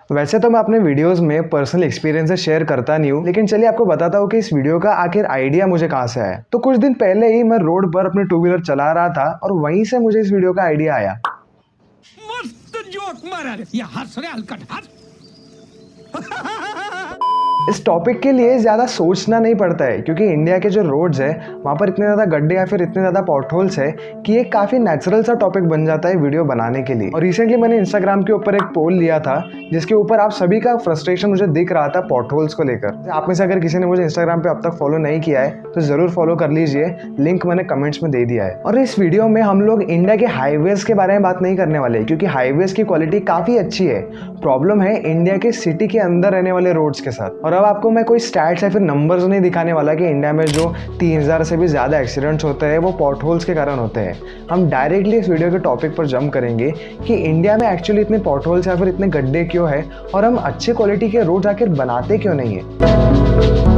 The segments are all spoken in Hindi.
वैसे तो मैं अपने वीडियोस में पर्सनल एक्सपीरियंसेस शेयर करता नहीं हूँ, लेकिन चलिए आपको बताता हूँ कि इस वीडियो का आखिर आइडिया मुझे कहाँ से आया। तो कुछ दिन पहले ही मैं रोड पर अपने टू व्हीलर चला रहा था और वहीं से मुझे इस वीडियो का आइडिया आया। मस्त जोक मारा रे, ये हंस रे हलकट हंस। इस टॉपिक के लिए ज़्यादा सोचना नहीं पड़ता है, क्योंकि इंडिया के जो रोड्स है वहाँ पर इतने ज़्यादा गड्ढे या फिर इतने ज़्यादा पॉटहोल्स है कि ये काफ़ी नेचुरल सा टॉपिक बन जाता है वीडियो बनाने के लिए। और रिसेंटली मैंने इंस्टाग्राम के ऊपर एक पोल लिया था जिसके ऊपर आप सभी का फ्रस्ट्रेशन मुझे दिख रहा था पॉटहोल्स को लेकर। आप में से अगर किसी ने मुझे इंस्टाग्राम पे अब तक फॉलो नहीं किया है तो ज़रूर फॉलो कर लीजिए, लिंक मैंने कमेंट्स में दे दिया है। और इस वीडियो में हम लोग इंडिया के हाईवेज के बारे में बात नहीं करने वाले, क्योंकि हाईवेज की क्वालिटी काफ़ी अच्छी है। प्रॉब्लम है इंडिया के सिटी के अंदर रहने वाले रोड्स के साथ। और अब आपको मैं कोई स्टैट्स या फिर नंबर्स नहीं दिखाने वाला कि इंडिया में जो 3000 से भी ज़्यादा एक्सीडेंट्स होते हैं वो पॉटहोल्स के कारण होते हैं। हम डायरेक्टली इस वीडियो के टॉपिक पर जंप करेंगे कि इंडिया में एक्चुअली इतने पॉटहोल्स या फिर इतने गड्ढे क्यों है और हम अच्छे क्वालिटी के रोड आखिर बनाते क्यों नहीं है।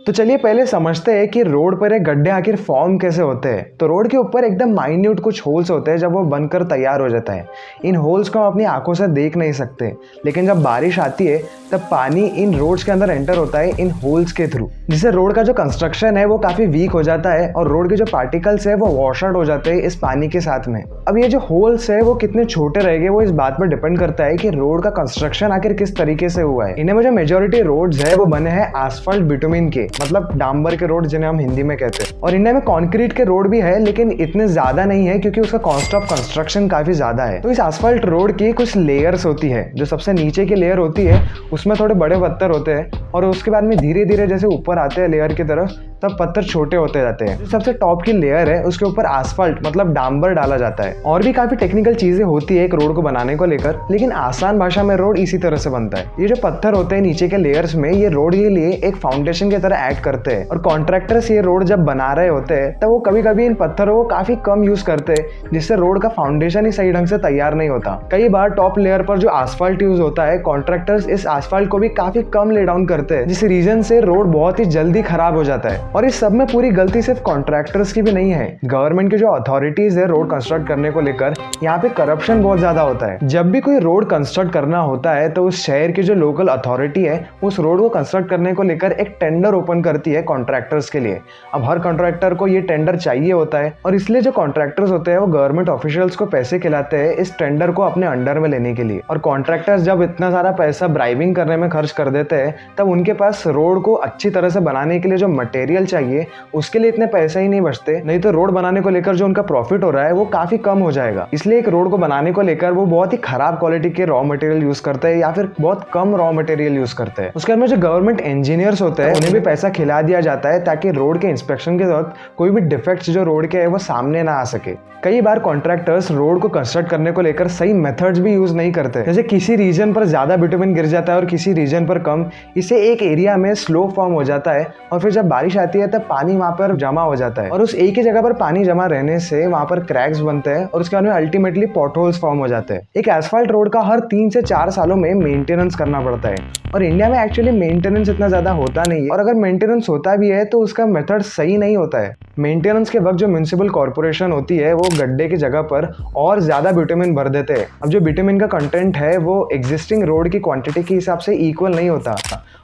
तो चलिए पहले समझते हैं कि रोड पर एक गड्ढे आखिर फॉर्म कैसे होते हैं। तो रोड के ऊपर एकदम माइन्यूट कुछ होल्स होते हैं जब वो बनकर तैयार हो जाता है। इन होल्स को हम अपनी आंखों से देख नहीं सकते, लेकिन जब बारिश आती है तब पानी इन रोड्स के अंदर एंटर होता है इन होल्स के थ्रू, जिससे रोड का जो कंस्ट्रक्शन है वो काफी वीक हो जाता है और रोड के जो पार्टिकल्स है वो वॉश आउट हो जाते हैं इस पानी के साथ में। अब ये जो होल्स है वो कितने छोटे रहेंगे वो इस बात पर डिपेंड करता है कि रोड का कंस्ट्रक्शन आखिर किस तरीके से हुआ है। इनमें जो मेजोरिटी रोड्स है वो बने हैं आसफाल्ट बिटुमिन के, मतलब डांबर के रोड जिन्हें हम हिंदी में कहते हैं। और इंडिया में कंक्रीट के रोड भी है, लेकिन इतने ज्यादा नहीं है क्योंकि उसका कॉस्ट ऑफ कंस्ट्रक्शन काफी ज्यादा है। तो इस आसफाल्ट रोड की कुछ लेयर्स होती है। जो सबसे नीचे की लेयर होती है उसमें थोड़े बड़े पत्थर होते हैं और उसके बाद में धीरे धीरे जैसे ऊपर आते हैं लेयर की तरफ तब पत्थर छोटे होते जाते हैं। जो सबसे टॉप की लेयर है उसके ऊपर आसफाल्ट मतलब डांबर डाला जाता है। और भी काफी टेक्निकल चीजें होती है एक रोड को बनाने को लेकर, लेकिन आसान भाषा में रोड इसी तरह से बनता है। ये जो पत्थर होते हैं नीचे के लेयर्स में, ये रोड के लिए एक फाउंडेशन की तरह एक्ट करते हैं। और कॉन्ट्रैक्टर्स ये रोड जब बना रहे होते हैं तब वो कभी कभी इन पत्थरों को काफी कम यूज करते हैं, जिससे रोड का फाउंडेशन ही सही ढंग से तैयार नहीं होता। कई बार टॉप लेयर पर जो आसफाल्ट यूज होता है, कॉन्ट्रैक्टर्स इस आसफाल्ट को भी काफी कम ले डाउन करते हैं, जिस रीजन से रोड बहुत ही जल्दी खराब हो जाता है। और इस सब में पूरी गलती सिर्फ कॉन्ट्रैक्टर्स की भी नहीं है, गवर्नमेंट की जो अथॉरिटीज है रोड कंस्ट्रक्ट करने को लेकर, यहाँ पे करप्शन बहुत ज्यादा होता है। जब भी कोई रोड कंस्ट्रक्ट करना होता है तो उस शहर की जो लोकल अथॉरिटी है उस रोड को कंस्ट्रक्ट करने को लेकर एक टेंडर ओपन करती है कॉन्ट्रैक्टर्स के लिए। अब हर कॉन्ट्रैक्टर को ये टेंडर चाहिए होता है और इसलिए जो कॉन्ट्रैक्टर्स होते हैं वो गवर्नमेंट ऑफिशियल्स को पैसे खिलाते हैं इस टेंडर को अपने अंडर में लेने के लिए। और कॉन्ट्रैक्टर्स जब इतना सारा पैसा ब्राइबिंग करने में खर्च कर देते हैं तब उनके पास रोड को अच्छी तरह से बनाने के लिए जो मटेरियल चाहिए उसके लिए इतने पैसे ही नहीं बचते, नहीं तो रोड बनाने को लेकर जो उनका प्रॉफिट हो रहा है वो काफी कम हो जाएगा। इसलिए एक रोड को बनाने को लेकर वो बहुत ही खराब क्वालिटी के रॉ मटेरियल यूज करते हैं या फिर बहुत कम रॉ मटेरियल यूज करते हैं। उसके बाद में जो गवर्नमेंट इंजीनियर्स होते हैं उन्हें भी पैसा खिला दिया जाता है ताकि रोड के इंस्पेक्शन के वक्त कोई भी डिफेक्ट्स जो रोड के है वो सामने ना आ सके। कई बार कॉन्ट्रैक्टर्स रोड को कंस्ट्रक्ट करने को लेकर सही मेथड्स भी यूज नहीं करते, जैसे किसी रीजन पर ज्यादा बिटुमिन गिर जाता है और किसी रीजन पर कम, इससे एक एरिया में स्लो फॉर्म हो जाता है और फिर जब बारिश आती है तब पानी वहां पर जमा हो जाता है और उस एक ही जगह पर पानी जमा रहने से वहां पर क्रैक्स बनते हैं और उसके बाद में अल्टीमेटली पॉटहोल्स फॉर्म हो जाते हैं। एक एस्फाल्ट रोड का हर 3 से 4 सालों में मेंटेनेंस करना पड़ता है और इंडिया में एक्चुअली मेंटेनेंस इतना ज्यादा होता नहीं है, और अगर मेंटेनेंस होता भी है तो उसका मेथड सही नहीं होता है। मेंटेनेंस के वक्त जो म्युनिसिपल कॉर्पोरेशन होती है वो गड्ढे की जगह पर और ज्यादा बिटुमिन भर देते हैं। अब जो बिटुमिन का कंटेंट है वो एग्जिस्टिंग रोड की क्वांटिटी के हिसाब से इक्वल नहीं होता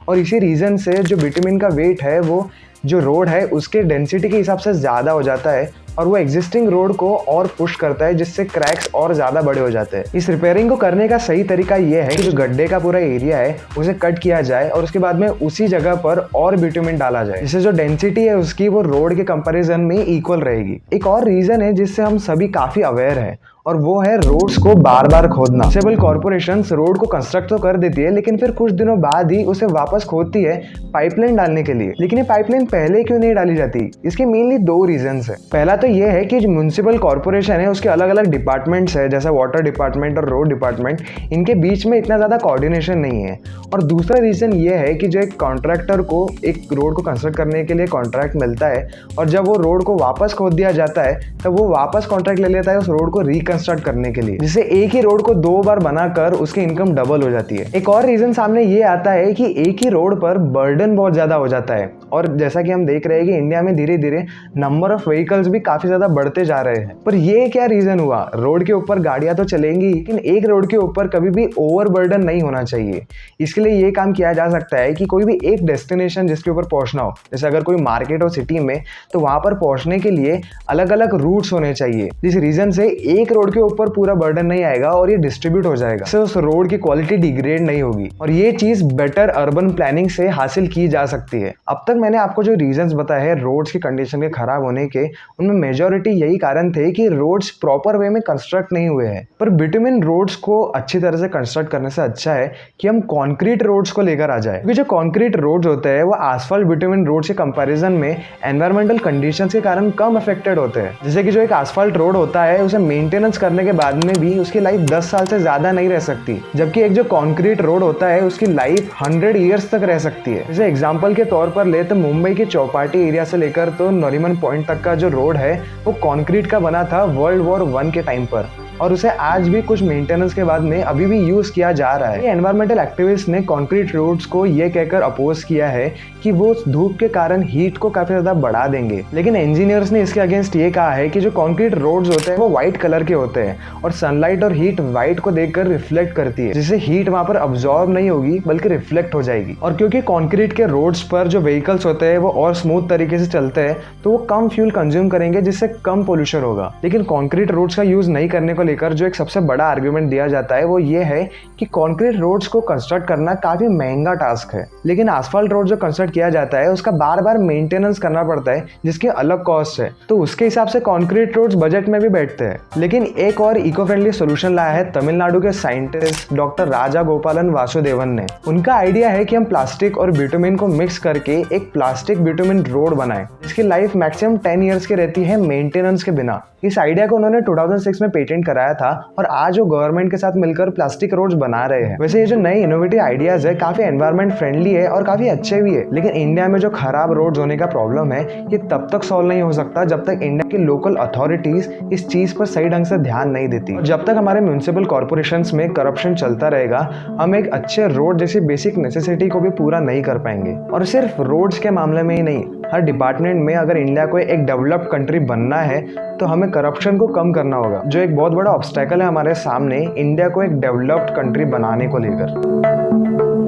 और इसी रीजन से जो बिटुमिन का वेट है वो जो रोड है उसके डेंसिटी के हिसाब से ज़्यादा हो जाता है और वो एग्जिस्टिंग रोड को और पुश करता है, जिससे क्रैक्स और ज़्यादा बड़े हो जाते हैं। इस रिपेयरिंग को करने का सही तरीका ये है कि जो गड्ढे का पूरा एरिया है उसे कट किया जाए और उसके बाद में उसी जगह पर और बिटुमिन डाला जाए, जिससे जो डेंसिटी है उसकी वो रोड के कंपैरिजन में इक्वल रहेगी। एक और रीज़न है जिससे हम सभी काफ़ी अवेयर है और वो है रोड्स को बार बार खोदना। सिविल कॉर्पोरेशंस रोड को कंस्ट्रक्ट तो कर देती है लेकिन फिर कुछ दिनों बाद ही उसे वापस खोदती है पाइपलाइन डालने के लिए। लेकिन ये पाइपलाइन पहले क्यों नहीं डाली जाती? इसके मेनली 2 रीजंस है। पहला तो ये है कि जो म्युनिसिपल कॉर्पोरेशन है उसके अलग अलग डिपार्टमेंट्स है, जैसा वाटर डिपार्टमेंट और रोड डिपार्टमेंट, इनके बीच में इतना ज़्यादा कोऑर्डिनेशन नहीं है। और दूसरा रीज़न ये है कि जो एक कॉन्ट्रैक्टर को एक रोड को कंस्ट्रक्ट करने के लिए कॉन्ट्रैक्ट मिलता है और जब वो रोड को वापस खोद दिया जाता है तब वो वापस कॉन्ट्रैक्ट ले लेता है उस रोड को रिकंस्ट्रक्ट करने के लिए, जिससे एक ही रोड को 2 बार बनाकर उसकी इनकम डबल हो जाती है। एक और रीजन सामने ये आता है कि एक ही रोड पर बर्डन बहुत ज्यादा हो जाता है, और जैसा कि हम देख रहे हैं कि इंडिया में धीरे धीरे नंबर ऑफ व्हीकल्स भी काफी ज्यादा बढ़ते जा रहे हैं। पर ये क्या रीजन हुआ? रोड के ऊपर गाड़ियां तो चलेंगी, लेकिन एक रोड के ऊपर कभी भी ओवर बर्डन नहीं होना चाहिए। इसके लिए ये काम किया जा सकता है कि कोई भी एक डेस्टिनेशन जिसके ऊपर पहुंचना हो, जैसे अगर कोई मार्केट हो सिटी में, तो वहां पर पहुंचने के लिए अलग अलग रूट्स होने चाहिए, जिस रीजन से एक रोड के ऊपर पूरा बर्डन नहीं आएगा और ये डिस्ट्रीब्यूट हो जाएगा, इससे उस रोड की क्वालिटी डिग्रेड नहीं होगी। और ये चीज बेटर अर्बन प्लानिंग से हासिल की जा सकती है। अब तक मैंने आपको जो रीजंस बताए हैं रोड्स की कंडीशन के खराब होने के, उनमें मेजॉरिटी यही कारण थे कि रोड्स प्रॉपर वे में कंस्ट्रक्ट नहीं हुए हैं। पर बिटुमिन रोड्स को अच्छी तरह से कंस्ट्रक्ट करने से अच्छा है कि हम कॉन्क्रीट रोड्स को लेकर आ जाए, क्योंकि जो कॉन्क्रीट रोड्स होते हैं वो आसफाल्ट बिटुमिन रोड्स के कंपैरिजन में एनवायरमेंटल कंडीशंस के कारण कम अफेक्टेड होते हैं। जैसे कि जो एक आसफाल्ट रोड होता है उसे मेंटेनेंस करने के बाद में भी उसकी लाइफ 10 साल से ज्यादा नहीं रह सकती, जबकि एक जो कॉन्क्रीट रोड होता है उसकी लाइफ 100 ईयर्स तक रह सकती है। जैसे एग्जाम्पल के तौर पर ले तो मुंबई के चौपाटी एरिया से लेकर तो नरीमन पॉइंट तक का जो रोड है वो कॉन्क्रीट का बना था वर्ल्ड वॉर 1 के टाइम पर, और उसे आज भी कुछ मेंटेनेंस के बाद में अभी भी यूज किया जा रहा है। एनवायरमेंटल एक्टिविस्ट ने कंक्रीट रोड्स को ये कहकर अपोज किया है कि वो धूप के कारण हीट को काफी ज्यादा बढ़ा देंगे, लेकिन इंजीनियर्स ने इसके अगेंस्ट ये कहा है कि जो कंक्रीट रोड्स होते हैं वो व्हाइट कलर के होते हैं और सनलाइट और हीट व्हाइट को देखकर रिफ्लेक्ट करती है, जिससे हीट वहां पर अब्सॉर्ब नहीं होगी बल्कि रिफ्लेक्ट हो जाएगी। और क्योंकि कंक्रीट के रोड्स पर जो व्हीकल्स होते हैं वो और स्मूथ तरीके से चलते हैं तो वो कम फ्यूल कंज्यूम करेंगे, जिससे कम पोल्यूशन होगा। लेकिन कंक्रीट रोड्स का यूज नहीं करने को लेकर जो एक सबसे बड़ा आर्गुमेंट दिया जाता है वो ये है कि कंक्रीट रोड्स को कंस्ट्रक्ट करना काफी महंगा टास्क है, लेकिन आसफाल्ट रोड जो कंस्ट्रक्ट किया जाता है उसका बार बार मेंटेनेंस करना पड़ता है, जिसकी अलग कॉस्ट है, तो उसके हिसाब से कंक्रीट रोड्स बजट में भी बैठते हैं। लेकिन एक और इको फ्रेंडली सोल्यूशन लाया है तमिलनाडु के साइंटिस्ट डॉक्टर राजा गोपालन वासुदेवन ने। उनका आइडिया है कि हम प्लास्टिक और बिटुमिन को मिक्स करके एक प्लास्टिक बिटुमिन रोड बनाएं, इसकी लाइफ मैक्सिमम 10 ईयर्स की रहती है मेंटेनेंस के बिना। इस आइडिया को उन्होंने 2006 में पेटेंट कराया था और आज वो गवर्नमेंट के साथ मिलकर प्लास्टिक रोड्स बना रहे हैं। वैसे ये जो नए इनोवेटिव आइडियाज है काफी एनवायरमेंट फ्रेंडली है और काफी अच्छे भी है, लेकिन इंडिया में जो खराब रोड्स होने का प्रॉब्लम है ये तब तक सॉल्व नहीं हो सकता जब तक इंडिया की लोकल अथॉरिटीज इस चीज पर सही ढंग से ध्यान नहीं देती। जब तक हमारे म्युनिसिपल कॉर्पोरेशंस में करप्शन चलता रहेगा, हम एक अच्छे रोड जैसी बेसिक नेसेसिटी को भी पूरा नहीं कर पाएंगे। और सिर्फ रोड्स के मामले में ही नहीं, हर डिपार्टमेंट में अगर इंडिया को एक डेवलप्ड कंट्री बनना है तो हमें करप्शन को कम करना होगा, जो एक बहुत बड़ा ऑब्स्टेकल है हमारे सामने इंडिया को एक डेवलप्ड कंट्री बनाने को लेकर।